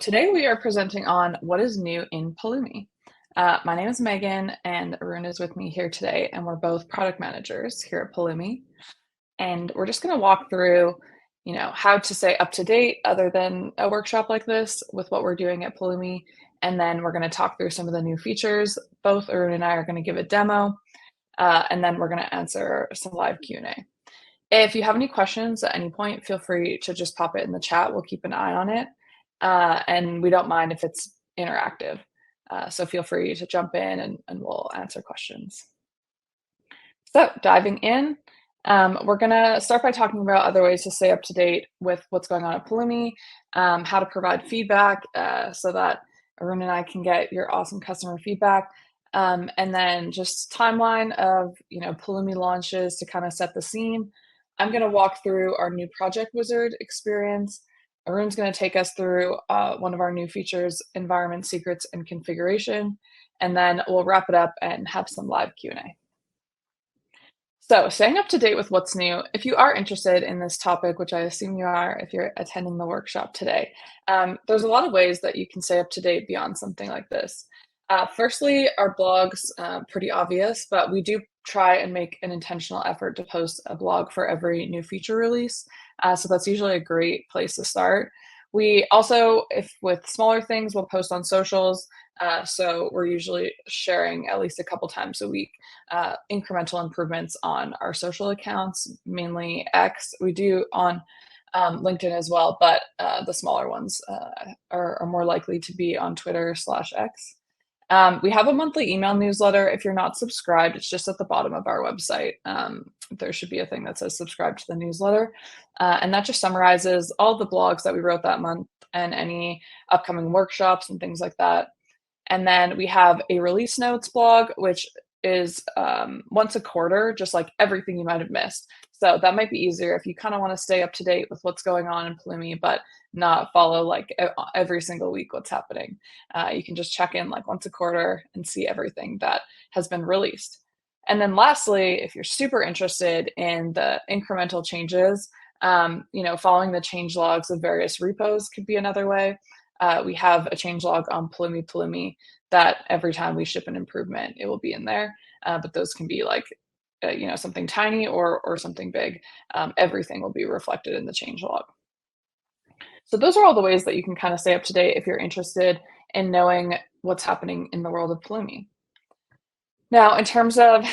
Today we are presenting on what is new in Pulumi. My name is Megan and Arun is with me here today, and we're both product managers here at Pulumi. And we're just going to walk through, how to stay up to date other than a workshop like this with what we're doing at Pulumi. And then we're going to talk through some of the new features. Both Arun and I are going to give a demo, and then we're going to answer some live Q&A. If you have any questions at any point, feel free to just pop it in the chat. We'll keep an eye on it. And we don't mind if it's interactive. So feel free to jump in and we'll answer questions. So diving in, we're going to start by talking about other ways to stay up to date with what's going on at Pulumi, how to provide feedback so that Arun and I can get your awesome customer feedback. And then just timeline of, Pulumi launches to kind of set the scene. I'm going to walk through our new Project Wizard experience. Arun's going to take us through one of our new features, environment secrets and configuration, and then we'll wrap it up and have some live Q&A. So staying up to date with what's new, if you are interested in this topic, which I assume you are if you're attending the workshop today, there's a lot of ways that you can stay up to date beyond something like this. Firstly, our blogs, pretty obvious, but we do try and make an intentional effort to post a blog for every new feature release. So that's usually a great place to start. We also, if with smaller things, we'll post on socials. So we're usually sharing at least a couple times a week incremental improvements on our social accounts, mainly X. We do on LinkedIn as well, but the smaller ones are more likely to be on Twitter/X. We have a monthly email newsletter. If you're not subscribed, it's just at the bottom of our website. There should be a thing that says subscribe to the newsletter. And that just summarizes all the blogs that we wrote that month and any upcoming workshops and things like that. And then we have a release notes blog, which is once a quarter, just like everything you might have missed. So that might be easier if you kind of want to stay up to date with what's going on in Pulumi, but not follow like every single week what's happening. You can just check in like once a quarter and see everything that has been released. And then lastly, if you're super interested in the incremental changes, following the change logs of various repos could be another way. We have a change log on Pulumi that every time we ship an improvement, it will be in there. But those can be like, something tiny or something big. Everything will be reflected in the change log. So those are all the ways that you can kind of stay up to date if you're interested in knowing what's happening in the world of Pulumi. Now, in terms of,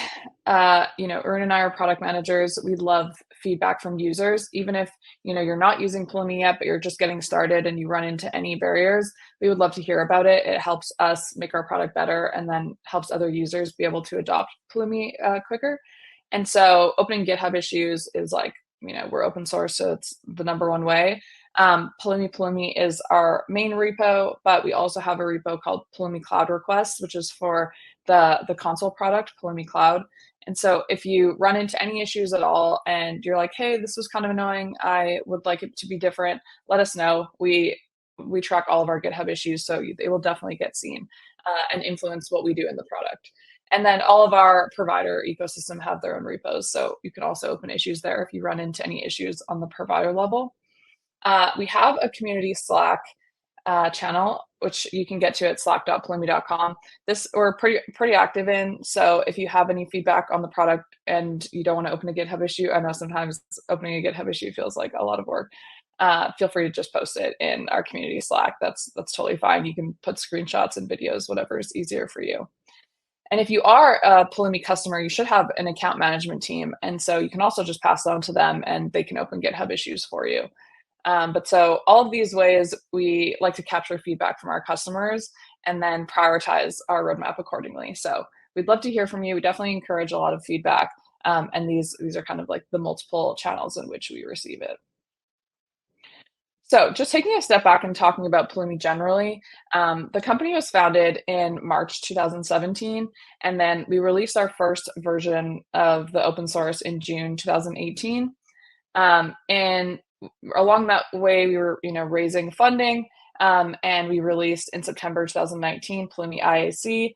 Arun and I are product managers. We love feedback from users, even if, you're not using Pulumi yet, but you're just getting started and you run into any barriers. We would love to hear about it. It helps us make our product better and then helps other users be able to adopt Pulumi quicker. And so opening GitHub issues is like, we're open source, so it's the number one way. Pulumi is our main repo, but we also have a repo called Pulumi Cloud Requests, which is for the console product, Pulumi Cloud. And so if you run into any issues at all and you're like, hey, this was kind of annoying, I would like it to be different, let us know. We track all of our GitHub issues, so they will definitely get seen and influence what we do in the product. And then all of our provider ecosystem have their own repos, so you can also open issues there if you run into any issues on the provider level. We have a community Slack channel, which you can get to at slack.pulumi.com. This we're pretty active in. So if you have any feedback on the product and you don't want to open a GitHub issue, I know sometimes opening a GitHub issue feels like a lot of work. Feel free to just post it in our community Slack. That's totally fine. You can put screenshots and videos, whatever is easier for you. And if you are a Pulumi customer, you should have an account management team. And so you can also just pass it on to them and they can open GitHub issues for you. But so all of these ways, we like to capture feedback from our customers and then prioritize our roadmap accordingly. So we'd love to hear from you. We definitely encourage a lot of feedback. And these are kind of like the multiple channels in which we receive it. So just taking a step back and talking about Pulumi generally, the company was founded in March 2017, and then we released our first version of the open source in June 2018. And along that way, we were, raising funding, and we released in September 2019 Pulumi IAC.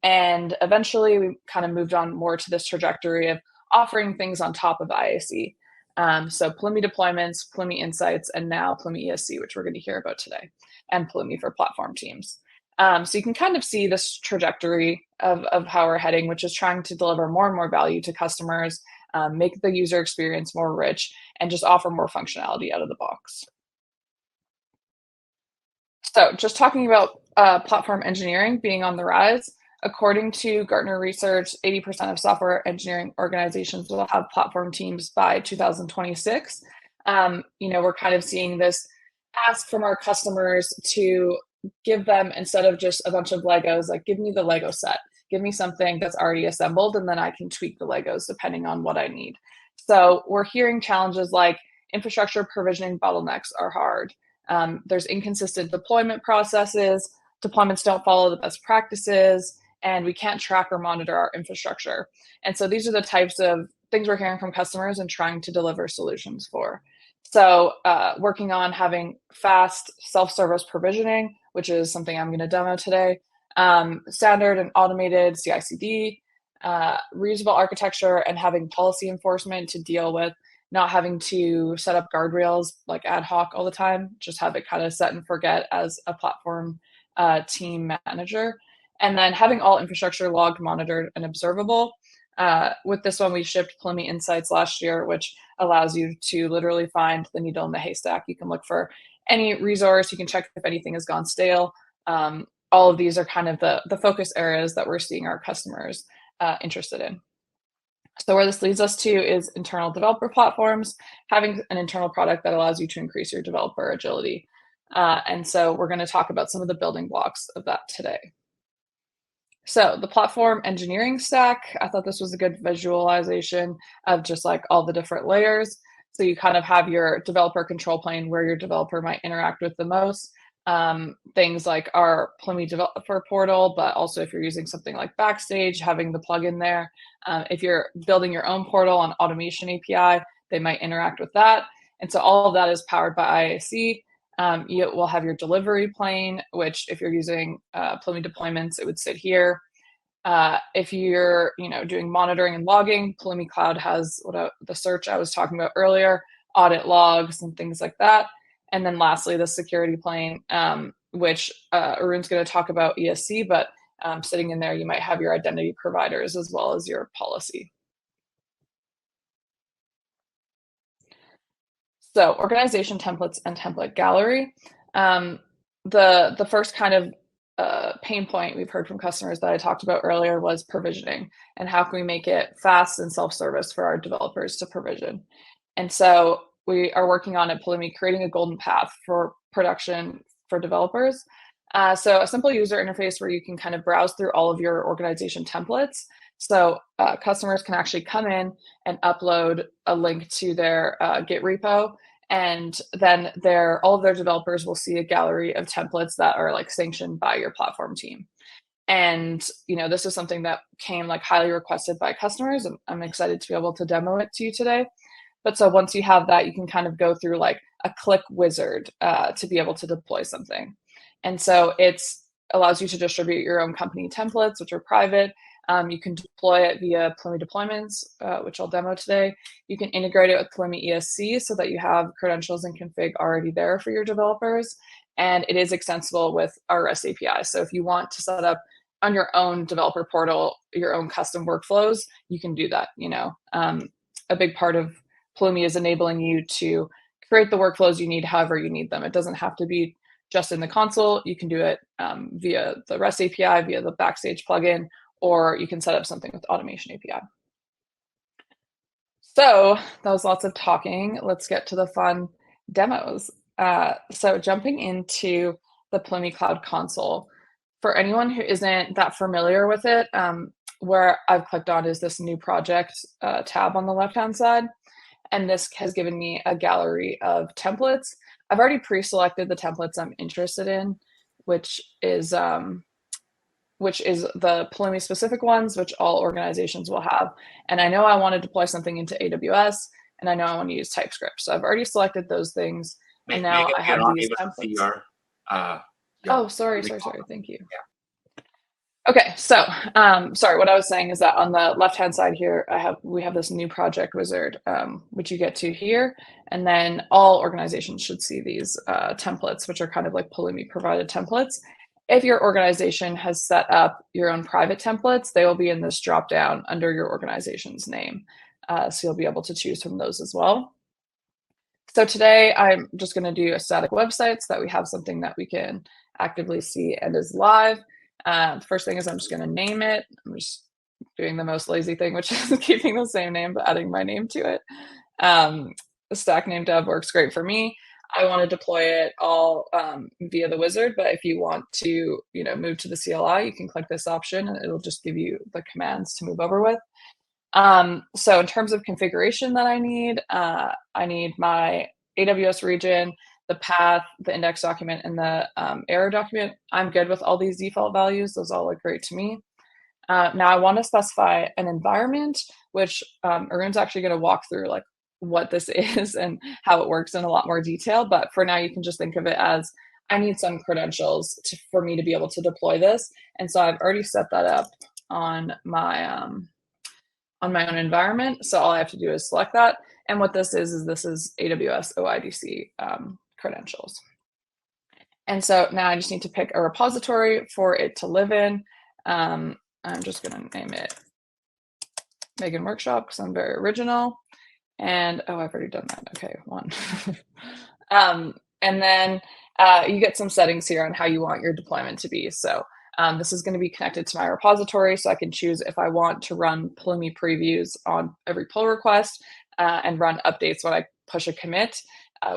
And eventually, we kind of moved on more to this trajectory of offering things on top of IAC. So Pulumi deployments, Pulumi insights, and now Pulumi ESC, which we're going to hear about today, and Pulumi for platform teams. So you can kind of see this trajectory of how we're heading, which is trying to deliver more and more value to customers, make the user experience more rich, and just offer more functionality out of the box. So just talking about platform engineering being on the rise, according to Gartner research, 80% of software engineering organizations will have platform teams by 2026. We're kind of seeing this ask from our customers to give them, instead of just a bunch of Legos, like give me the Lego set, give me something that's already assembled, and then I can tweak the Legos depending on what I need. So we're hearing challenges like infrastructure provisioning bottlenecks are hard. There's inconsistent deployment processes, deployments don't follow the best practices, and we can't track or monitor our infrastructure. And so these are the types of things we're hearing from customers and trying to deliver solutions for. So working on having fast self-service provisioning, which is something I'm going to demo today, standard and automated CI/CD, reusable architecture, and having policy enforcement to deal with not having to set up guardrails like ad hoc all the time, just have it kind of set and forget as a platform team manager. And then having all infrastructure logged, monitored, and observable. With this one, we shipped Pulumi Insights last year, which allows you to literally find the needle in the haystack. You can look for any resource, you can check if anything has gone stale. All of these are kind of the focus areas that we're seeing our customers interested in. So where this leads us to is internal developer platforms, having an internal product that allows you to increase your developer agility. And so we're going to talk about some of the building blocks of that today. So the platform engineering stack, I thought this was a good visualization of just like all the different layers. So you kind of have your developer control plane where your developer might interact with the most. Things like our Pulumi developer portal, but also if you're using something like Backstage, having the plugin there. If you're building your own portal on Automation API, they might interact with that. And so all of that is powered by IAC. You will have your delivery plane, which if you're using Pulumi deployments, it would sit here. If you're doing monitoring and logging, Pulumi Cloud has the search I was talking about earlier, audit logs and things like that. And then lastly, the security plane, which Arun's going to talk about ESC, but sitting in there, you might have your identity providers as well as your policy. So organization templates and template gallery. The first kind of pain point we've heard from customers that I talked about earlier was provisioning, and how can we make it fast and self-service for our developers to provision. And so we are working on at Pulumi creating a golden path for production for developers. So a simple user interface where you can kind of browse through all of your organization templates. So customers can actually come in and upload a link to their Git repo, and then all of their developers will see a gallery of templates that are like sanctioned by your platform team. And this is something that came like highly requested by customers, and I'm excited to be able to demo it to you today. But so once you have that, you can kind of go through like a click wizard to be able to deploy something. And so it allows you to distribute your own company templates, which are private. You can deploy it via Pulumi deployments, which I'll demo today. You can integrate it with Pulumi ESC so that you have credentials and config already there for your developers. And it is extensible with our REST API. So if you want to set up on your own developer portal, your own custom workflows, you can do that. A big part of Pulumi is enabling you to create the workflows you need however you need them. It doesn't have to be just in the console. You can do it via the REST API, via the Backstage plugin, or you can set up something with Automation API. So that was lots of talking. Let's get to the fun demos. So jumping into the Pulumi Cloud Console. For anyone who isn't that familiar with it, where I've clicked on is this new project tab on the left-hand side. And this has given me a gallery of templates. I've already pre-selected the templates I'm interested in, which is the Pulumi specific ones, which all organizations will have. And I know I want to deploy something into AWS, and I know I want to use TypeScript. So I've already selected those things, and now I have these templates. Oh, sorry. Thank you. Yeah. Okay, so sorry, what I was saying is that on the left-hand side here, we have this new project wizard, which you get to here, and then all organizations should see these templates, which are kind of like Pulumi provided templates. If your organization has set up your own private templates, they will be in this drop down under your organization's name. So you'll be able to choose from those as well. So today I'm just going to do a static website so that we have something that we can actively see and is live. First thing is I'm just going to name it. I'm just doing the most lazy thing, which is keeping the same name but adding my name to it. The stack name dev works great for me. I want to deploy it all via the wizard, but if you want to, move to the CLI, you can click this option and it'll just give you the commands to move over with. So in terms of configuration that I need my AWS region, the path, the index document, and the error document. I'm good with all these default values. Those all look great to me. Now I want to specify an environment, which Arun's actually going to walk through like what this is and how it works in a lot more detail. But for now, you can just think of it as I need some credentials for me to be able to deploy this. And so I've already set that up on my own environment. So all I have to do is select that. And what this is this is AWS OIDC credentials. And so now I just need to pick a repository for it to live in. I'm just going to name it Megan Workshop because I'm very original. And oh, I've already done that. Okay, one. And then you get some settings here on how you want your deployment to be. So this is going to be connected to my repository, so I can choose if I want to run Pulumi previews on every pull request and run updates when I push a commit,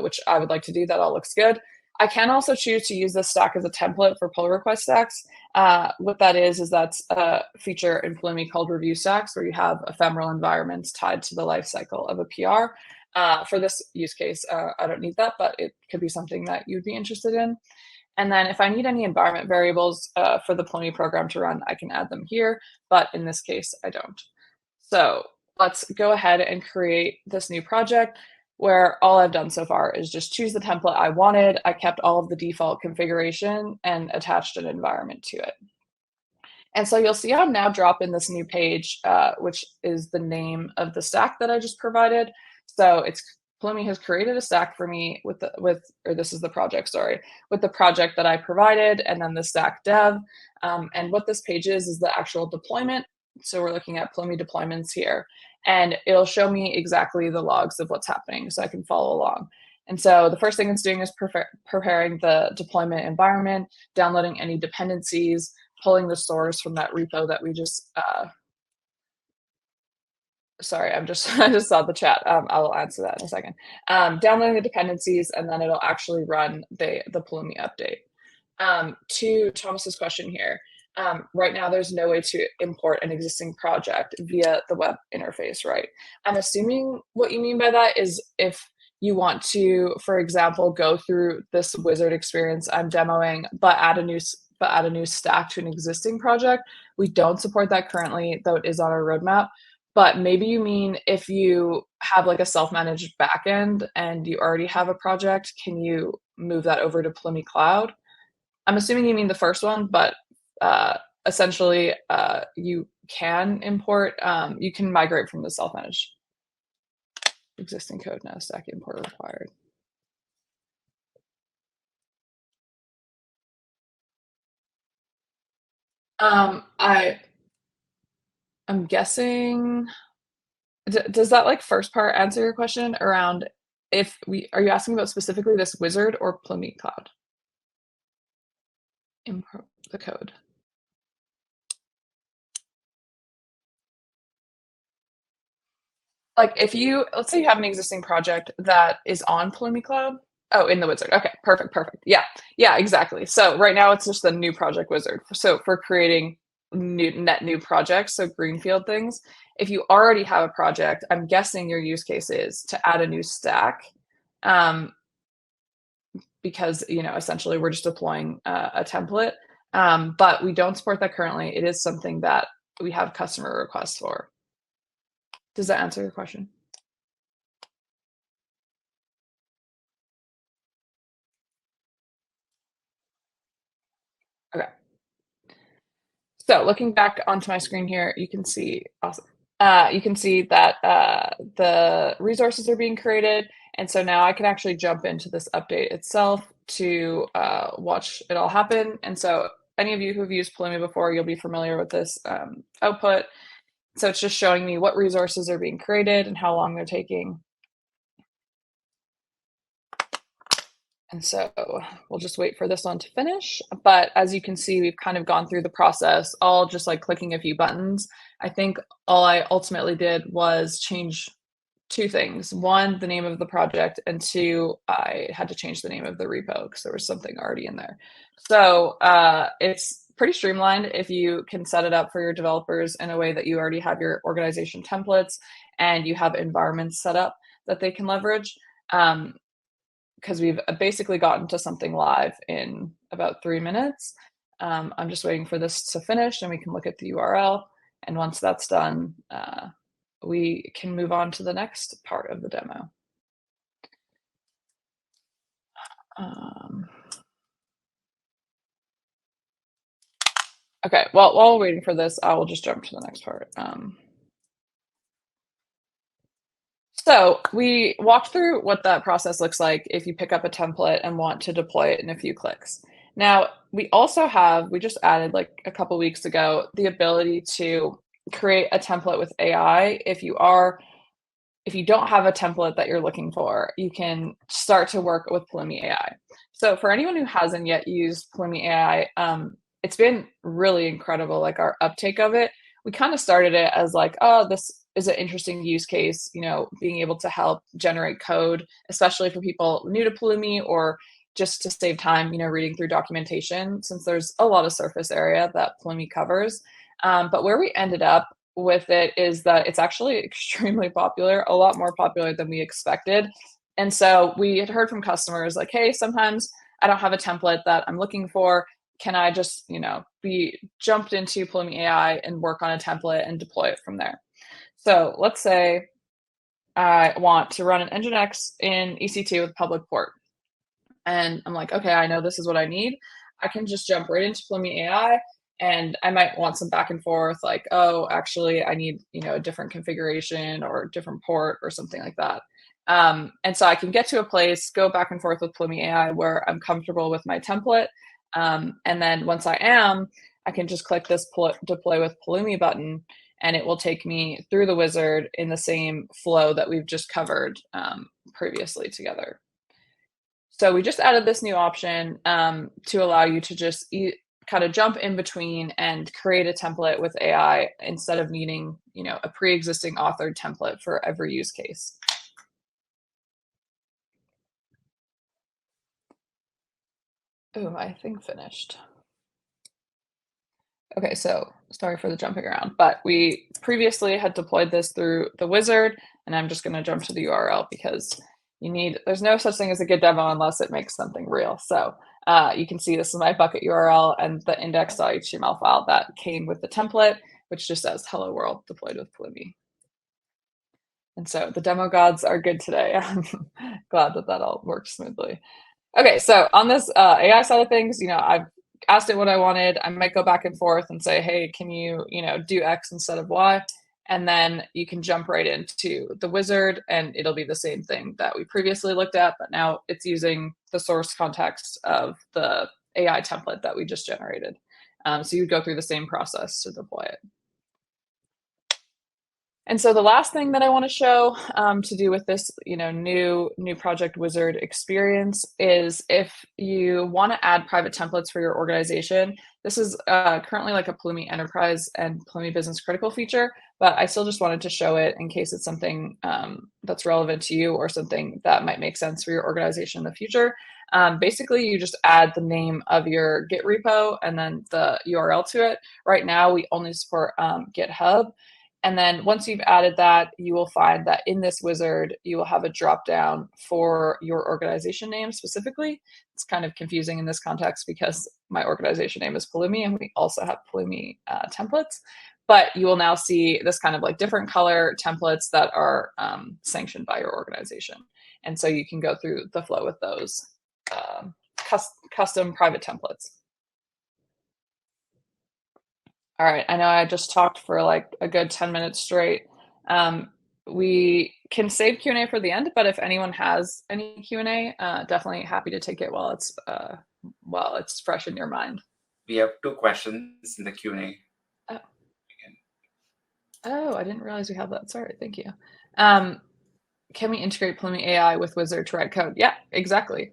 which I would like to do. That all looks good. I can also choose to use this stack as a template for pull request stacks. What that is that's a feature in Pulumi called review stacks, where you have ephemeral environments tied to the life cycle of a PR. For this use case, I don't need that, but it could be something that you'd be interested in. And then if I need any environment variables for the Pulumi program to run, I can add them here, but in this case, I don't. So let's go ahead and create this new project where all I've done so far is just choose the template I wanted. I kept all of the default configuration and attached an environment to it. And so you'll see I'm now dropping this new page, which is the name of the stack that I just provided. So it's Pulumi has created a stack for me or this is the project, sorry, with the project that I provided and then the stack dev. And what this page is the actual deployment. So we're looking at Pulumi deployments here, and it'll show me exactly the logs of what's happening so I can follow along. And so the first thing it's doing is preparing the deployment environment, downloading any dependencies, pulling the source from that repo that we just sorry, I just saw the chat. I will answer that in a second. Downloading the dependencies, and then it'll actually run the Pulumi update. To Thomas's question here, right now there's no way to import an existing project via the web interface, right? I'm assuming what you mean by that is if you want to, for example, go through this wizard experience I'm demoing, but add a new stack to an existing project. We don't support that currently, though it is on our roadmap. But maybe you mean if you have like a self-managed backend and you already have a project, can you move that over to Pulumi Cloud? I'm assuming you mean the first one, but essentially you can import, you can migrate from the self-managed existing code, now stack import required. I'm guessing, does that like first part answer your question around are you asking about specifically this wizard or Pulumi Cloud? Import the code. Like if let's say you have an existing project that is on Pulumi Cloud. Oh, in the wizard. Okay, perfect. Yeah, exactly. So right now it's just the new project wizard. So for creating net new projects, so greenfield things. If you already have a project, I'm guessing your use case is to add a new stack, because essentially we're just deploying a template. But we don't support that currently. It is something that we have customer requests for. Does that answer your question? Okay. So looking back onto my screen here, you can see awesome. You can see that the resources are being created, and so now I can actually jump into this update itself to watch it all happen. And so any of you who've used Pulumi before, you'll be familiar with this output. So it's just showing me what resources are being created and how long they're taking. And so we'll just wait for this one to finish. But as you can see, we've kind of gone through the process, all just like clicking a few buttons. I think all I ultimately did was change two things. One, the name of the project, and two, I had to change the name of the repo because there was something already in there. So it's pretty streamlined if you can set it up for your developers in a way that you already have your organization templates and you have environments set up that they can leverage. Because we've basically gotten to something live in about 3 minutes. I'm just waiting for this to finish and we can look at the URL. And once that's done, we can move on to the next part of the demo. Okay, well, while we're waiting for this, I will just jump to the next part. So we walked through what that process looks like if you pick up a template and want to deploy it in a few clicks. Now, we also have, we just added like a couple weeks ago, the ability to create a template with AI. If you don't have a template that you're looking for, you can start to work with Pulumi AI. So for anyone who hasn't yet used Pulumi AI, it's been really incredible, like our uptake of it. We kind of started it as like, oh, this is an interesting use case, being able to help generate code, especially for people new to Pulumi or just to save time, reading through documentation, since there's a lot of surface area that Pulumi covers. But where we ended up with it is that it's actually extremely popular, a lot more popular than we expected. And so we had heard from customers like, hey, sometimes I don't have a template that I'm looking for. Can I just, be jumped into Pulumi AI and work on a template and deploy it from there? So let's say I want to run an Nginx in EC2 with public port. And I'm like, okay, I know this is what I need. I can just jump right into Pulumi AI and I might want some back and forth, like, oh, actually, I need, a different configuration or different port or something like that. And so I can get to a place, go back and forth with Pulumi AI where I'm comfortable with my template. And then once I am, I can just click this deploy with Pulumi button and it will take me through the wizard in the same flow that we've just covered previously together. So we just added this new option to allow you to just kind of jump in between and create a template with AI instead of needing, a pre-existing authored template for every use case. Oh, my thing finished. Okay, so sorry for the jumping around, but we previously had deployed this through the wizard, and I'm just going to jump to the URL because there's no such thing as a good demo unless it makes something real. So you can see this is my bucket URL and the index.html file that came with the template, which just says hello world deployed with Pulumi. And so the demo gods are good today. I'm glad that all worked smoothly. Okay, so on this AI side of things, I've asked it what I wanted. I might go back and forth and say, hey, can you, do X instead of Y? And then you can jump right into the wizard and it'll be the same thing that we previously looked at, but now it's using the source context of the AI template that we just generated. So you'd go through the same process to deploy it. And so the last thing that I want to show to do with this, new project wizard experience is if you want to add private templates for your organization. This is currently like a Pulumi Enterprise and Pulumi Business Critical feature, but I still just wanted to show it in case it's something that's relevant to you or something that might make sense for your organization in the future. Basically, you just add the name of your Git repo and then the URL to it. Right now, we only support GitHub. And then once you've added that, you will find that in this wizard, you will have a drop down for your organization name specifically. It's kind of confusing in this context because my organization name is Pulumi and we also have Pulumi templates. But you will now see this kind of like different color templates that are sanctioned by your organization. And so you can go through the flow with those custom private templates. All right, I know I just talked for like a good 10 minutes straight. We can save Q&A for the end, but if anyone has any Q&A, definitely happy to take it while it's fresh in your mind. We have two questions in the Q&A. Oh, oh, I didn't realize we have that. Sorry, thank you. Um, Can we integrate Pulumi AI with Wizard to write code? Yeah, exactly.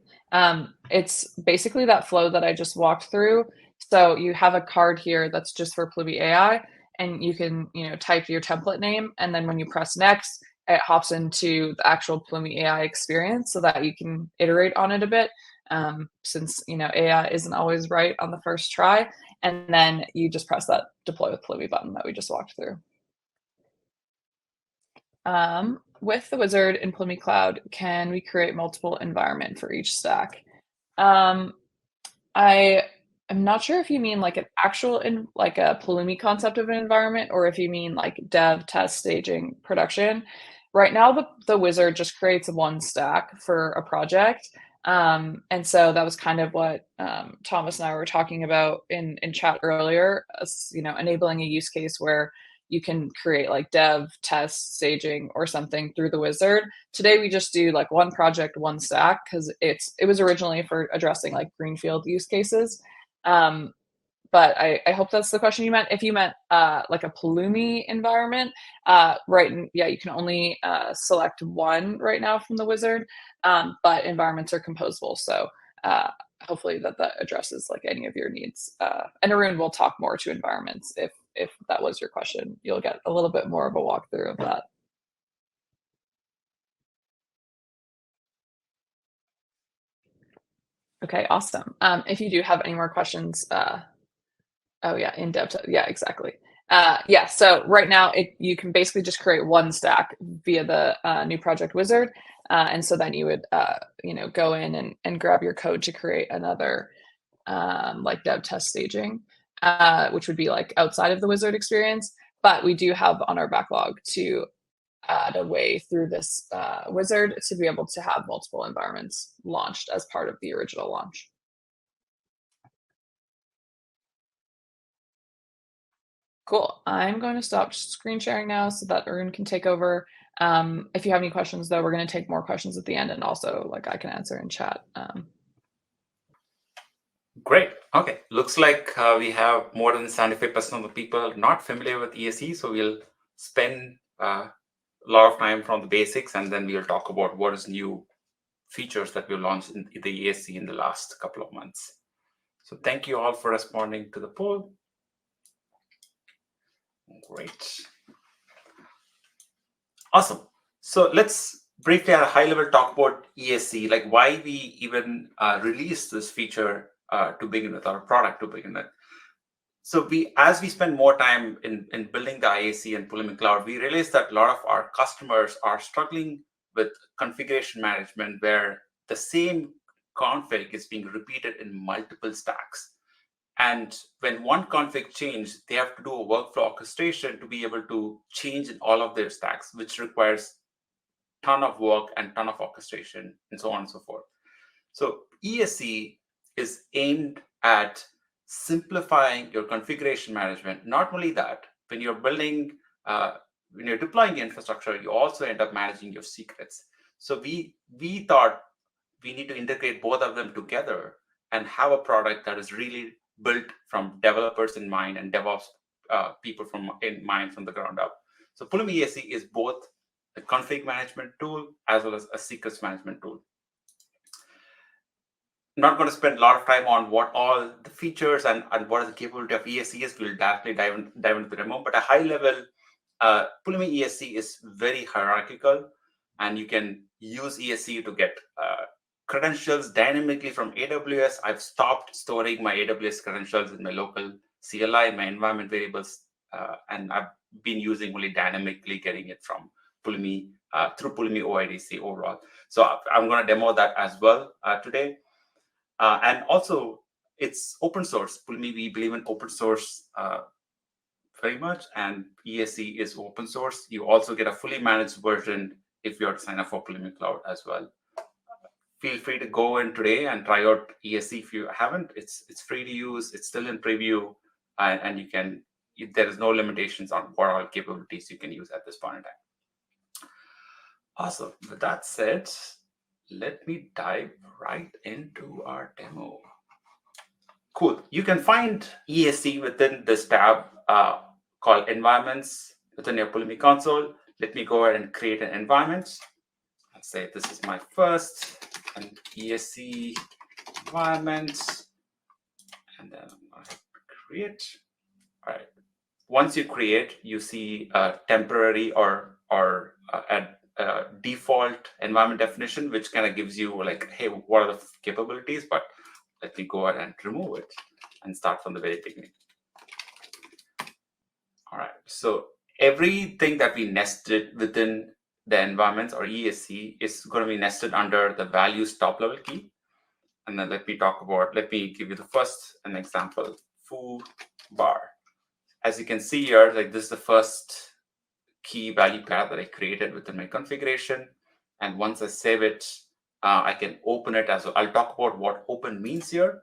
It's basically that flow that I just walked through. So you have a card here that's just for Pulumi AI, and you can, type your template name, and then when you press next, it hops into the actual Pulumi AI experience so that you can iterate on it a bit. Since AI isn't always right on the first try, and then you just press that deploy with Pulumi button that we just walked through. With the wizard in Plummy Cloud, can we create multiple environment for each stack? Um, I am not sure if you mean like an actual like a Pulumi concept of an environment, or if you mean like dev, test, staging, production. Right now, the wizard just creates one stack for a project. And so that was kind of what Thomas and I were talking about in chat earlier, enabling a use case where you can create like dev, test, staging, or something through the wizard. Today we just do like one project, one stack, because it was originally for addressing like greenfield use cases. Um, but I hope that's the question you meant. If you meant like a Pulumi environment, right? Yeah, you can only select one right now from the wizard, but environments are composable. So hopefully that addresses like any of your needs. And Arun will talk more to environments if that was your question. You'll get a little bit more of a walkthrough of that. Okay, awesome. If you do have any more questions, oh yeah, in depth. Yeah, exactly. Yeah, so right now you can basically just create one stack via the new project wizard. And so then you would, go in and grab your code to create another like dev test staging, which would be like outside of the wizard experience. But we do have on our backlog to add a way through this wizard to be able to have multiple environments launched as part of the original launch. Cool. I'm going to stop screen sharing now so that Arun can take over. If you have any questions, though, we're going to take more questions at the end, and also like I can answer in chat. Great. Okay. Looks like we have more than 75% of the people not familiar with ESE. So we'll spend a lot of time from the basics, and then we'll talk about what is new features that we launched in the ESE in the last couple of months. So thank you all for responding to the poll. Great. Awesome. So let's briefly at a high level talk about ESE, like why we even released this feature to begin with, our product to begin with. So as we spend more time in building the IAC and Pulumi Cloud, we realized that a lot of our customers are struggling with configuration management where the same config is being repeated in multiple stacks. And when one config changes, they have to do a workflow orchestration to be able to change in all of their stacks, which requires ton of work and ton of orchestration and so on and so forth. So ESE is aimed at simplifying your configuration management. Not only that, when you're building, when you're deploying infrastructure, you also end up managing your secrets. So we thought we need to integrate both of them together and have a product that is really built from developers in mind and DevOps people in mind from the ground up. So Pulumi ESE is both a config management tool as well as a secrets management tool. I'm not going to spend a lot of time on what all the features and what is the capability of ESE is. We'll directly dive into the demo. But a high level, Pulumi ESE is very hierarchical, and you can use ESE to get credentials dynamically from AWS. I've stopped storing my AWS credentials in my local CLI, my environment variables, and I've been using only dynamically getting it from Pulumi through Pulumi OIDC overall. So I'm going to demo that as well today. And also, it's open source. Pulumi, we believe in open source very much, and ESE is open source. You also get a fully managed version if you are to sign up for Pulumi Cloud as well. Feel free to go in today and try out ESE if you haven't. It's free to use. It's still in preview, and you can there is no limitations on what all capabilities you can use at this point in time. Awesome. With that said, let me dive right into our demo. Cool. You can find ESC within this tab called Environments within your Pulumi console. Let me go ahead and create an environment. Let's say this is my first an ESC environment, and then I'm going to create. All right. Once you create, you see a temporary or a default environment definition, which kind of gives you like, hey, what are the capabilities? But let me go ahead and remove it and start from the very beginning. All right. So everything that we nested within the environments or ESC is going to be nested under the values top level key. And then let me give you the first an example, foo bar. As you can see here, like this is the first key value pair that I created within my configuration. And once I save it, I can open it as well. I'll talk about what open means here.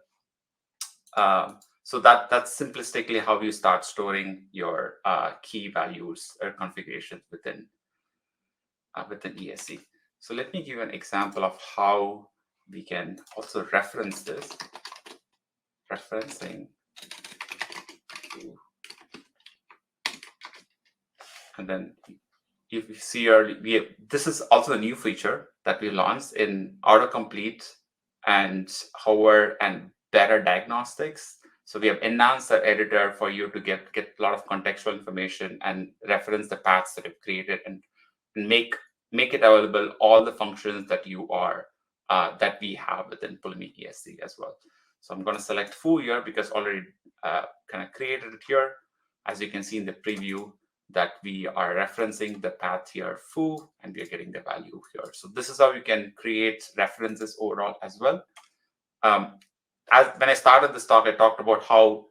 So that's simplistically how you start storing your key values or configurations within ESC. So let me give you an example of how we can also reference this. Referencing. And then if you see here, this is also a new feature that we launched in autocomplete and hover and better diagnostics. So we have enhanced the editor for you to get a lot of contextual information and reference the paths that we've created and make it available all the functions that that we have within Pulumi ESC as well. So I'm going to select foo here because already kind of created it here. As you can see in the preview, that we are referencing the path here, foo, and we are getting the value here. So this is how you can create references overall as well. When I started this talk, I talked about how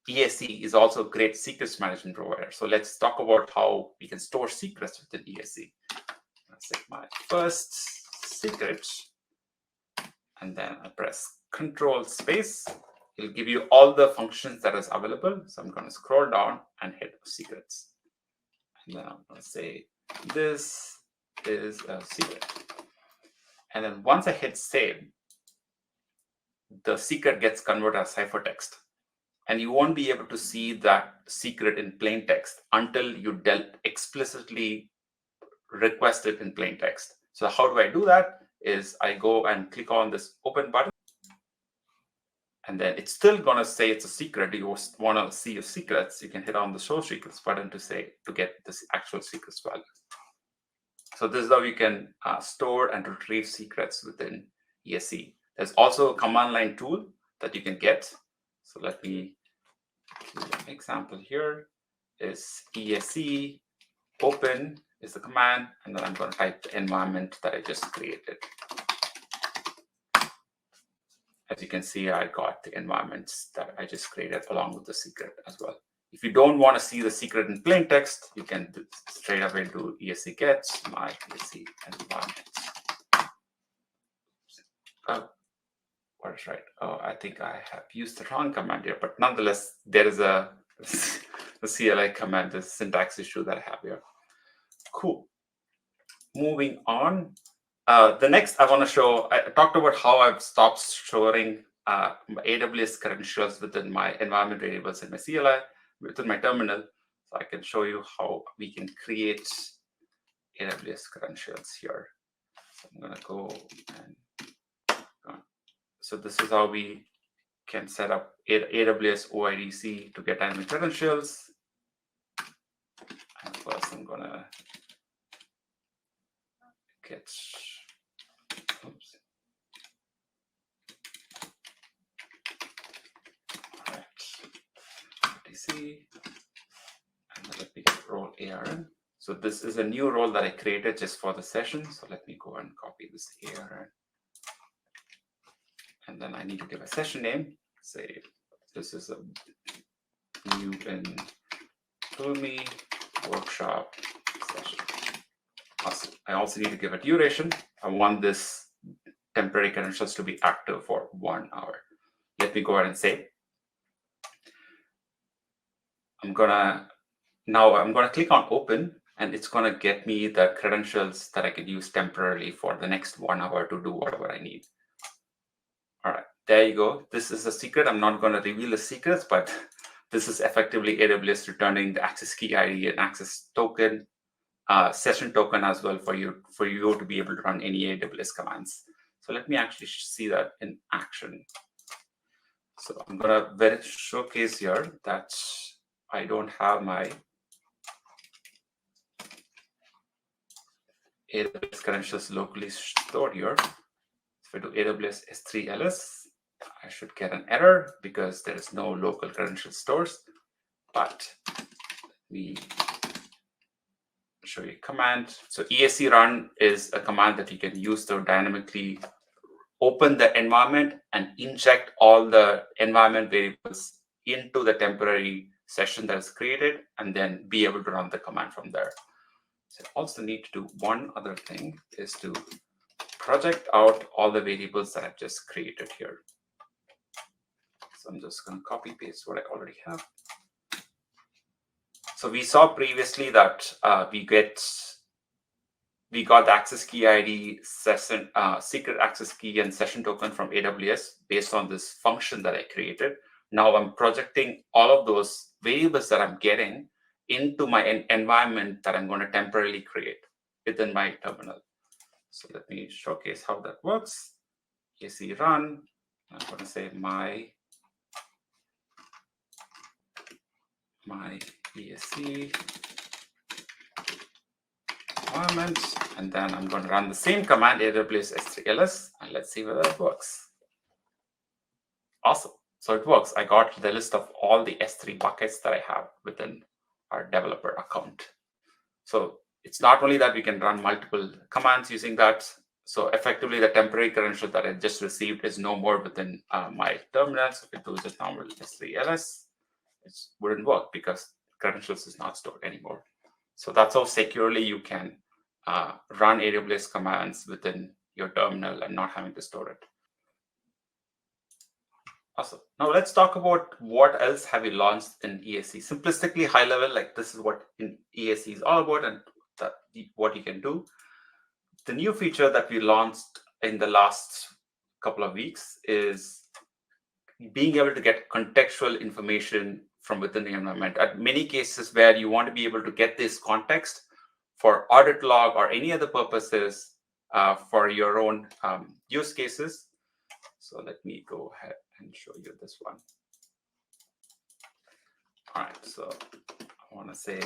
ESC is also a great secrets management provider. So let's talk about how we can store secrets within ESC. Let's say my first secret, and then I press Control space. It'll give you all the functions that is available. So I'm going to scroll down and hit secrets. And then I'm going to say this is a secret. And then once I hit save, the secret gets converted as ciphertext. And you won't be able to see that secret in plain text until you explicitly request it in plain text. So how do I do that? Is I go and click on this open button. And then it's still going to say it's a secret. You want to see your secrets, you can hit on the show secrets button to get this actual secrets value. So this is how you can store and retrieve secrets within ESC. There's also a command line tool that you can get. So let me give you an example here. Is ESC open is the command, and then I'm going to type the environment that I just created. As you can see, I got the environments that I just created along with the secret as well. If you don't want to see the secret in plain text, you can straight away do ESC get my ESC environment. What is right? Oh, I think I have used the wrong command here, but nonetheless, there is the CLI command, the syntax issue that I have here. Cool. Moving on. The next I want to show, I talked about how I've stopped storing AWS credentials within my environment variables in my CLI, within my terminal. So I can show you how we can create AWS credentials here. So I'm going to go and so this is how we can set up AWS OIDC to get dynamic credentials. And first I'm going to get, oops. All right, OIDC, and then let me get role ARN. So this is a new role that I created just for the session. So let me go and copy this ARN. And then I need to give a session name. Say this is a new in Pulumi workshop session. Awesome. I also need to give a duration. I want this temporary credentials to be active for 1 hour. Let me go ahead and save. I'm gonna click on open, and it's gonna get me the credentials that I can use temporarily for the next 1 hour to do whatever I need. All right, there you go. This is the secret. I'm not gonna reveal the secrets, but this is effectively AWS returning the access key ID and access token, session token as well for you to be able to run any AWS commands. So let me actually see that in action. So I'm gonna showcase here that I don't have my AWS credentials locally stored here. If I do AWS S3 LS, I should get an error because there is no local credential stores. But we show you a command. So ESC run is a command that you can use to dynamically open the environment and inject all the environment variables into the temporary session that is created, and then be able to run the command from there. So I also need to do one other thing, is to project out all the variables that I've just created here. So I'm just going to copy paste what I already have. So we saw previously that we got the access key ID, session, secret access key, and session token from AWS based on this function that I created. Now I'm projecting all of those variables that I'm getting into my environment that I'm going to temporarily create within my terminal. So let me showcase how that works. ESC run. I'm going to say my ESC environment, and then I'm going to run the same command, AWS S3 LS, and let's see whether it works. Awesome. So it works. I got the list of all the S3 buckets that I have within our developer account. So it's not only that we can run multiple commands using that. So effectively, the temporary credential that I just received is no more within my terminal. So if it was just normal S3 LS, it wouldn't work because credentials is not stored anymore. So that's how securely you can run AWS commands within your terminal and not having to store it. Awesome. Now let's talk about what else have we launched in ESC. Simplistically, high level, like this is what ESC is all about and what you can do. The new feature that we launched in the last couple of weeks is being able to get contextual information from within the environment. At many cases where you want to be able to get this context for audit log or any other purposes for your own use cases. So let me go ahead and show you this one. All right, so I want to say,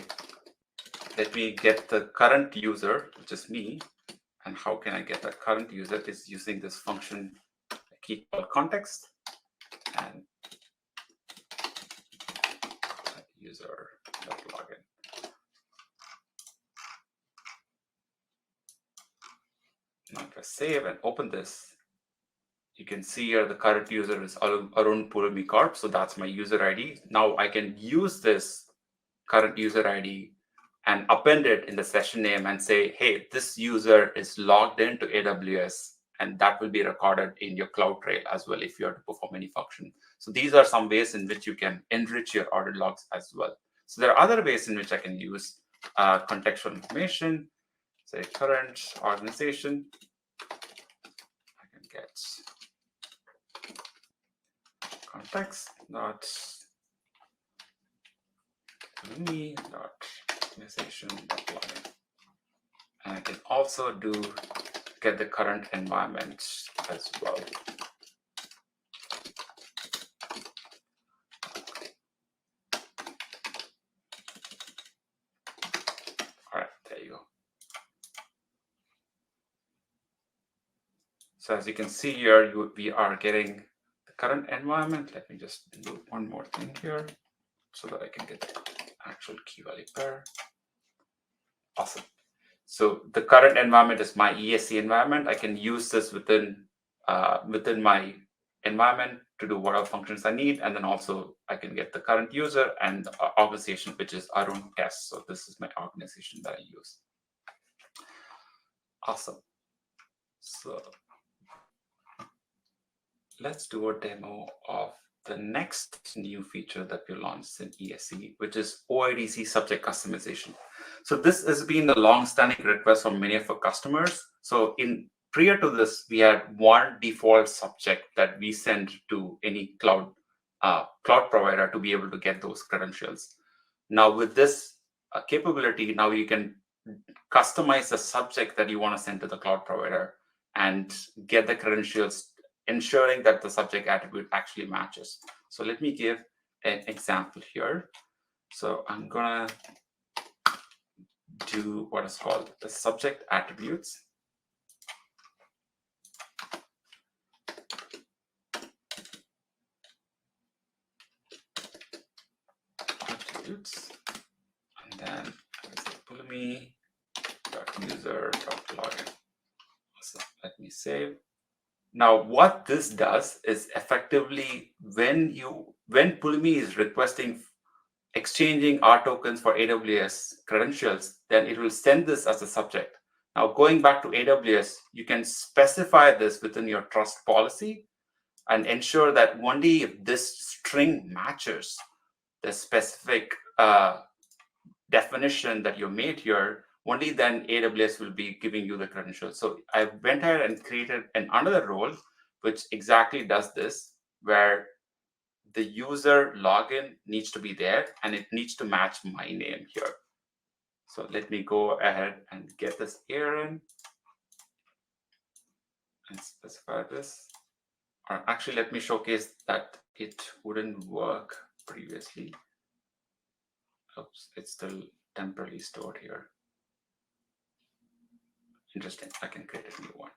let me get the current user, which is me. And how can I get that current user is using this function key called context and user.login. Now if I save and open this, you can see here the current user is Arun Pulumi Corp. So that's my user ID. Now I can use this current user ID and append it in the session name and say, hey, this user is logged into AWS, and that will be recorded in your CloudTrail as well if you have to perform any function. So these are some ways in which you can enrich your audit logs as well. So there are other ways in which I can use contextual information, say current organization. I can get context dot me dot organization dot login. And I can also get the current environment as well. All right, there you go. So as you can see here, we are getting the current environment. Let me just do one more thing here so that I can get the actual key value pair. Awesome. So the current environment is my ESC environment. I can use this within my environment to do whatever functions I need. And then also I can get the current user and organization, which is Arun Test. So this is my organization that I use. Awesome. So let's do a demo of the next new feature that we launched in ESC, which is OIDC subject customization. So this has been a long-standing request from many of our customers. So prior to this, we had one default subject that we send to any cloud provider to be able to get those credentials. Now with this capability, now you can customize the subject that you want to send to the cloud provider and get the credentials, ensuring that the subject attribute actually matches. So let me give an example here. So I'm gonna do what is called the subject attributes. And then Pulumi.user.login. So let me save. Now, what this does is effectively when Pulumi is requesting exchanging our tokens for AWS credentials, then it will send this as a subject. Now, going back to AWS, you can specify this within your trust policy and ensure that only if this string matches the specific definition that you made here, only then AWS will be giving you the credentials. So I went ahead and created another role which exactly does this, where the user login needs to be there and it needs to match my name here. So let me go ahead and get this here in and specify this. Or actually, let me showcase that it wouldn't work previously. Oops, it's still temporarily stored here. Interesting. I can create a new one.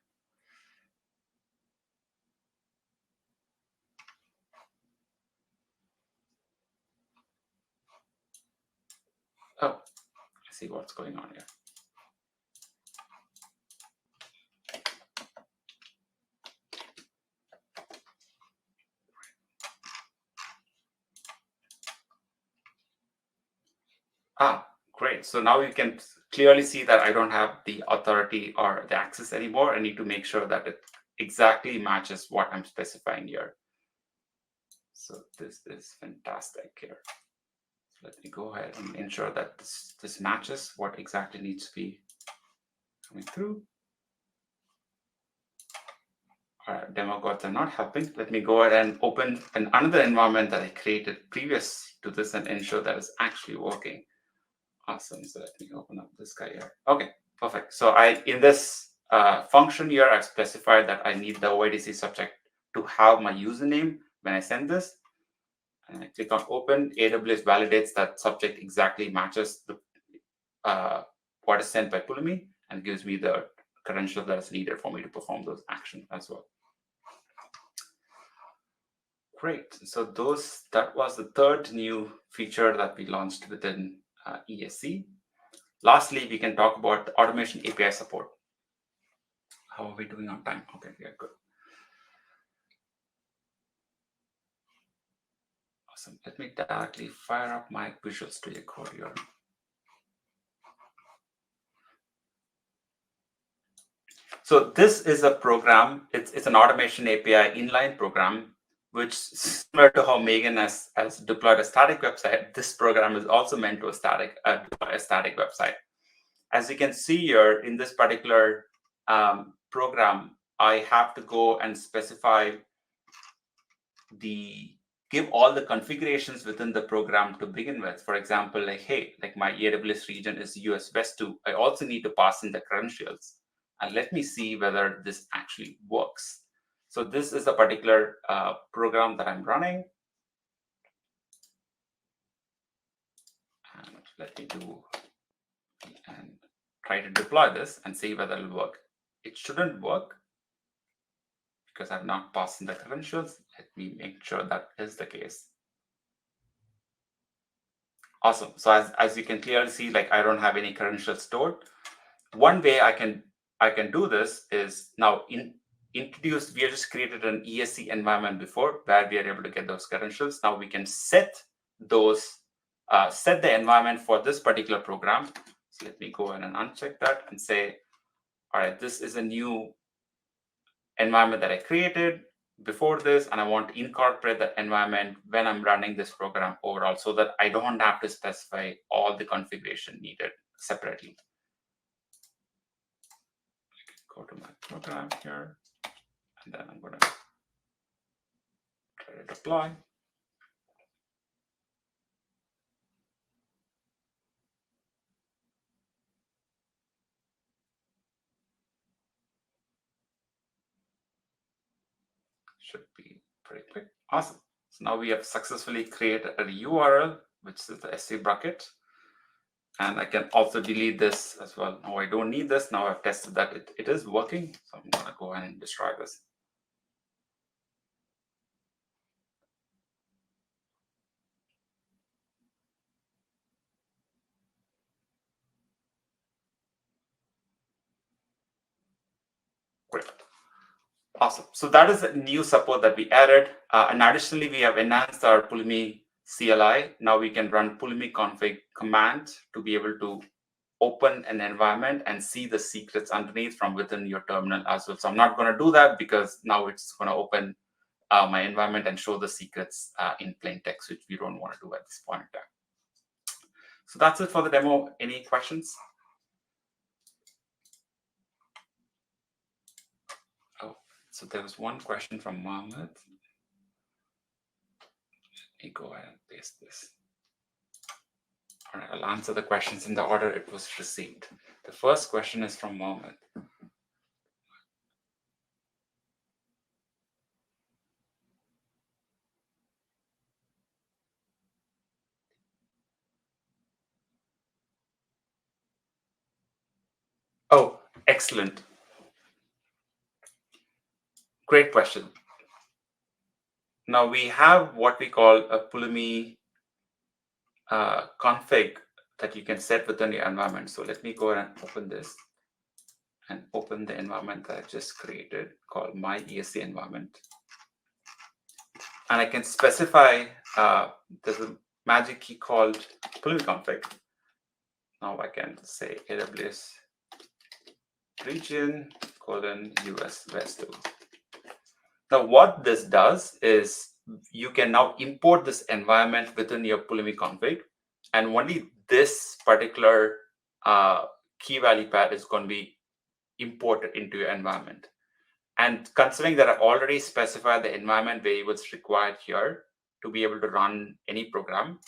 Oh, I see what's going on here. Great. So now you can clearly see that I don't have the authority or the access anymore. I need to make sure that it exactly matches what I'm specifying here. So this is fantastic here. So let me go ahead and ensure that this matches what exactly needs to be coming through. All right, demo gods are not helping. Let me go ahead and open another environment that I created previous to this and ensure that it's actually working. Awesome. So let me open up this guy here. Okay, perfect. So in this function here, I've specified that I need the OIDC subject to have my username when I send this. And I click on open. AWS validates that subject exactly matches the what is sent by Pulumi and gives me the credential that is needed for me to perform those actions as well. Great. So that was the third new feature that we launched within ESC. Lastly, we can talk about the automation API support. How are we doing on time? Okay, yeah, good. Awesome. Let me directly fire up my Visual Studio Code here. So this is a program. It's an automation API inline program, which, similar to how Megan has deployed a static website, this program is also meant to deploy a static website. As you can see here in this particular program, I have to go and specify give all the configurations within the program to begin with. For example, like, hey, like my AWS region is US West 2. I also need to pass in the credentials. And let me see whether this actually works. So this is a particular program that I'm running. And let me do and try to deploy this and see whether it'll work. It shouldn't work because I've not passed in the credentials. Let me make sure that is the case. Awesome. So as you can clearly see, like I don't have any credentials stored. One way I can do this is now we have just created an ESC environment before where we are able to get those credentials. Now we can set the environment for this particular program. So let me go ahead and uncheck that and say, all right, this is a new environment that I created. before this, and I want to incorporate that environment when I'm running this program overall, so that I don't have to specify all the configuration needed separately. I can go to my program here, and then I'm going to try to deploy. Should be pretty quick. Awesome. So now we have successfully created a URL, which is the S3 bucket. And I can also delete this as well. Now I don't need this. Now I've tested that it is working. So I'm going to go ahead and destroy this. Great. Awesome. So that is a new support that we added. And additionally, we have enhanced our Pulumi CLI. Now we can run Pulumi config command to be able to open an environment and see the secrets underneath from within your terminal as well. So I'm not going to do that because now it's going to open my environment and show the secrets in plain text, which we don't want to do at this point in time. So that's it for the demo. Any questions? Oh, so there was one question from Mohammed. Let me go ahead and paste this. All right, I'll answer the questions in the order it was received. The first question is from Mohammed. Oh, excellent. Great question. Now we have what we call a Pulumi config that you can set within your environment. So let me go ahead and open this and open the environment that I just created called my ESC environment. And I can specify, there's a magic key called Pulumi config. Now I can say AWS region : US West 2. Now what this does is you can now import this environment within your Pulumi config, and only this particular key value pair is going to be imported into your environment. And considering that I already specified the environment variables required here to be able to run any program,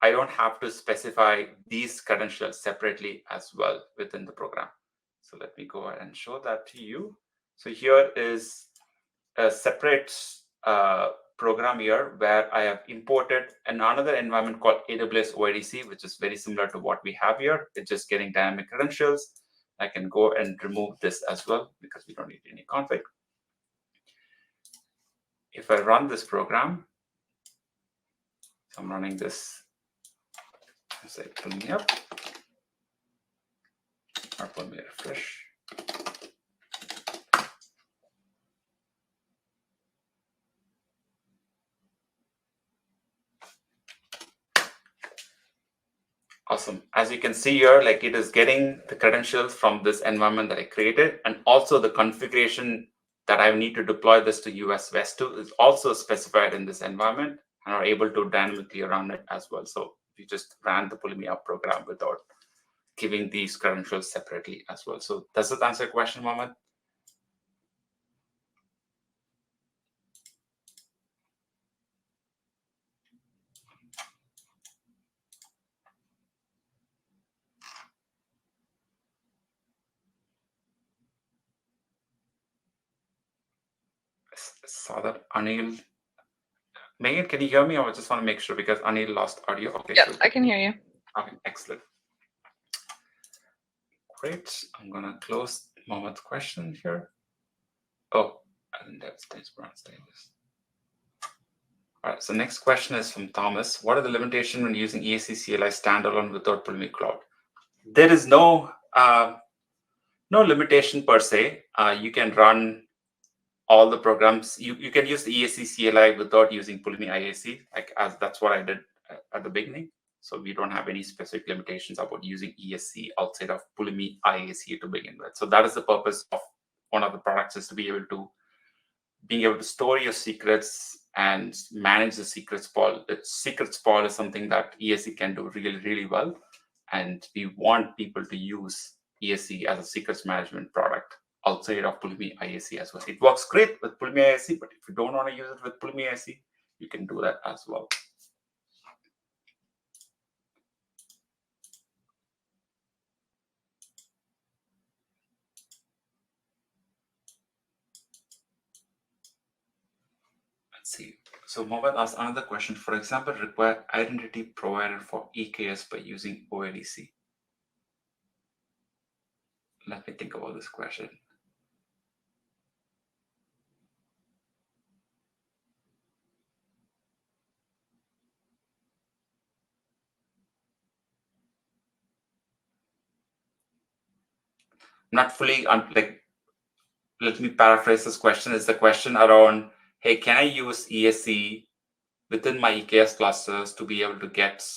I don't have to specify these credentials separately as well within the program. So let me go ahead and show that to you. So here is a separate program here where I have imported another environment called AWS OIDC, which is very similar to what we have here. It's just getting dynamic credentials. I can go and remove this as well because we don't need any config. If I run this program, so I'm running this, say Pulumi up, or Pulumi refresh. Awesome. As you can see here, like it is getting the credentials from this environment that I created, and also the configuration that I need to deploy this to US West 2 is also specified in this environment and are able to dynamically run it as well. So you just ran the Pulumi up program without giving these credentials separately as well. So does that answer your question, Mohammed? I saw that Anil. Megan, can you hear me? I just want to make sure because Anil lost audio. Okay. Yep, I can hear you. Okay, excellent. Great. I'm going to close Mohammed's question here. Oh, I think that's bronze status. All right, so next question is from Thomas. What are the limitations when using ESC CLI standalone without Pulumi Cloud? There is no limitation per se. You can run all the programs. You can use the ESC CLI without using Pulumi IAC, as that's what I did at the beginning. So we don't have any specific limitations about using ESC outside of Pulumi IAC to begin with. So that is the purpose of one of the products, is to be able to being able to store your secrets and manage the secret spoil. The secret spoil is something that ESE can do really, really well. And we want people to use ESE as a secrets management product outside of Pulumi IAC as well. It works great with Pulumi IAC, but if you don't want to use it with Pulumi IAC, you can do that as well. Let's see. So Mohammed asked another question. For example, require identity provided for EKS by using OLEC. Let me think about this question. Not fully, like, let me paraphrase this question. Is the question around, hey, can I use ESE within my EKS clusters to be able to get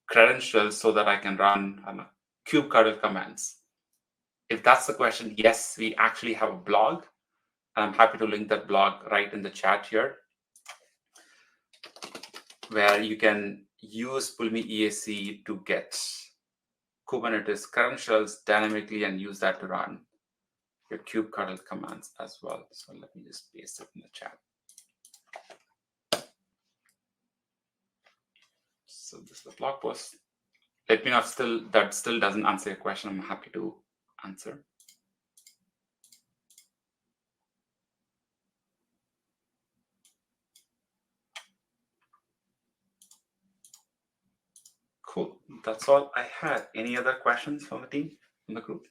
credentials so that I can run kubectl commands? If that's the question, yes, we actually have a blog. I'm happy to link that blog right in the chat here, where you can use Pulumi ESE to get Kubernetes credentials dynamically and use that to run your kubectl commands as well. So let me just paste it in the chat. So this is the blog post. Let me know if that still doesn't answer your question. I'm happy to answer. Cool. That's all I had. Any other questions from the team, from the group?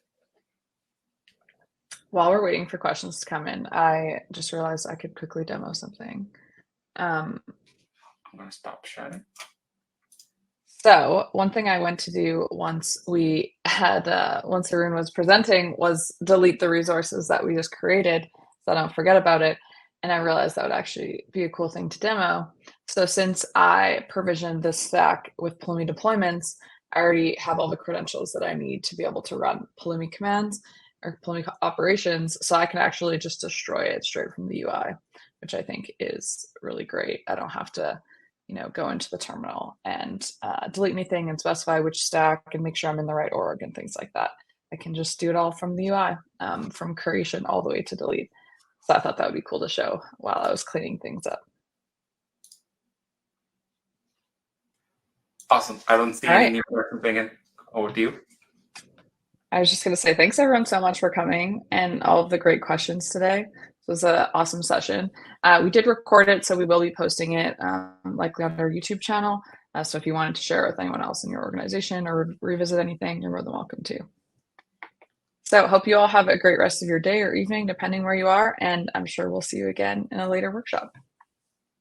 While we're waiting for questions to come in, I just realized I could quickly demo something. I'm going to stop sharing. So one thing I went to do once we had, once Arun was presenting, was delete the resources that we just created so I don't forget about it. And I realized that would actually be a cool thing to demo. So since I provisioned this stack with Pulumi deployments, I already have all the credentials that I need to be able to run Pulumi commands or Pulumi operations. So I can actually just destroy it straight from the UI, which I think is really great. I don't have to go into the terminal and delete anything and specify which stack and make sure I'm in the right org and things like that. I can just do it all from the UI, from creation all the way to delete. So I thought that would be cool to show while I was cleaning things up. Awesome. I don't see any new questions being in. Over to you. I was just going to say thanks everyone so much for coming and all of the great questions today. It was an awesome session. We did record it, so we will be posting it likely on our YouTube channel. So if you wanted to share it with anyone else in your organization or revisit anything, you're more than welcome to. So hope you all have a great rest of your day or evening, depending where you are. And I'm sure we'll see you again in a later workshop.